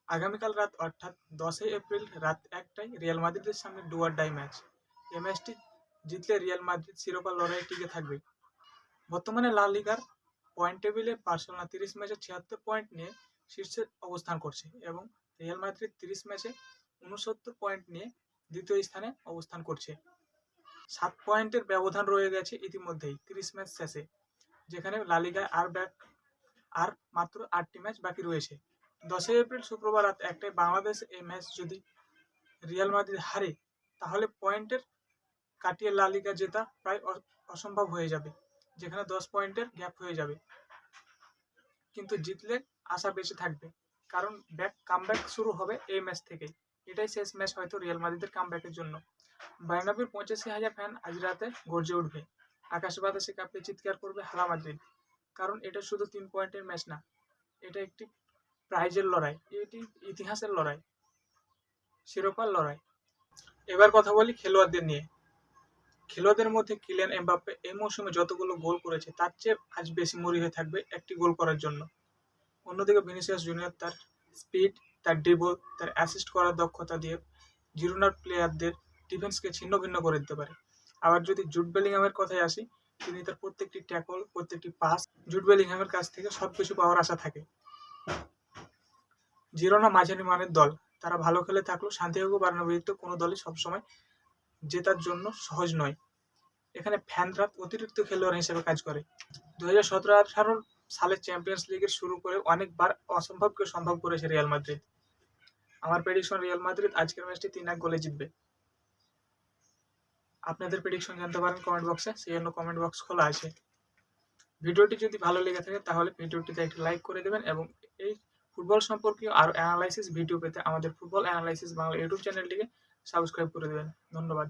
আগামীকাল রাত অর্থাৎ 10ই এপ্রিল রাত 1টায় রিয়াল মাদ্রিদের সামনে ডু অর ডাই ম্যাচ। এই ম্যাচটি জিতলে রিয়াল মাদ্রিদ শিরোপা লড়াইয়ে টিকে থাকবে। বর্তমানে লা লিগার পয়েন্ট টেবিলে বার্সেলোনা 30 ম্যাচে 76 পয়েন্ট নিয়ে শীর্ষে অবস্থান করছে এবং রিয়াল মাদ্রিদ 30 ম্যাচে 69 পয়েন্ট নিয়ে দ্বিতীয় স্থানে অবস্থান করছে। 7 পয়েন্টের ব্যবধান রয়ে গেছে ইতিমধ্যেই 30 ম্যাচ শেষে, যেখানে লা লিগায় আর মাত্র 8টি ম্যাচ বাকি রয়েছে। 10ই এপ্রিল শুক্রবার রাত 1টায় বাংলাদেশে এই ম্যাচ যদি রিয়াল মাদ্রিদ হারে, তাহলে পয়েন্টের কাটিয়ে লা লিগা জেতা প্রায় অসম্ভব হয়ে যাবে, যেখানে 10 পয়েন্টের গ্যাপ হয়ে যাবে। কিন্তু জিতলে আশা বেঁচে থাকবে, কারণ কামব্যাক শুরু হবে এই ম্যাচ থেকেই। এটাই শেষ ম্যাচ হয়তো রিয়াল মাদ্রিদের কামব্যাকের জন্য। বার্নাব্যুর 85,000 ফ্যান আজ রাতে গর্জে উঠবে, আকাশ বাতাসে কাঁপিয়ে চিৎকার করবে হালা মাদ্রিদ। কারণ এটা শুধু 3 পয়েন্টের ম্যাচ না, এটা একটি প্রাইজের লড়াই, এটি ইতিহাসের লড়াই, শিরোপার লড়াই। এবার কথা বলি খেলোয়াড়দের নিয়ে। খেলোয়াড়দের মধ্যে কিলিয়ান এমবাপ্পে এই মৌসুমে যতগুলো গোল করেছে তার চেয়ে আজ বেশি মরিয়া থাকবে একটি গোল করার জন্য। অন্যদিকে ভিনিসিয়াস জুনিয়র তার স্পিড, তার ড্রিবল, তার অ্যাসিস্ট করার দক্ষতা দিয়ে জিরোনার প্লেয়ারদের ডিফেন্সকে ছিন্ন ভিন্ন করে দিতে পারে। আবার যদি জুড বেলিংহামের কথায় আসি, তিনি তার প্রত্যেকটি ট্যাকল, প্রত্যেকটি পাস জুড বেলিংহামের কাছ থেকে সবকিছু পাওয়ার আশা থাকে। জিরোনা মাঝারি মানের দল, তারা ভালো খেলে থাকলেও সান্তিয়াগো বার্নাব্যুতে কোনো দলই সবসময় জেতার জন্য সহজ নয়। এখানে ফ্যানরা অতিরিক্ত খেলোয়াড় হিসেবে কাজ করে। 2017-18 সালে চ্যাম্পিয়ন্স লিগের শুরু করে অনেকবার অসম্ভবকে সম্ভব করেছে রিয়াল মাদ্রিদ। আমার প্রেডিকশন রিয়াল মাদ্রিদ আজকের ম্যাচটি 3-1 গোলে জিতবে। আপনাদের প্রেডিকশন জানতে পারেন কমেন্ট বক্সে, সেই জন্য কমেন্ট বক্স খোলা আছে। ভিডিওটি যদি ভালো লেগে থাকে তাহলে ভিডিওটিতে একটি লাইক করে দেবেন এবং এই ফুটবল সম্পর্কীয় আরও অ্যানালাইসিস ভিডিও পেতে আমাদের ফুটবল অ্যানালাইসিস বাংলা ইউটিউব চ্যানেলটিকে সাবস্ক্রাইব করে দেবেন। ধন্যবাদ।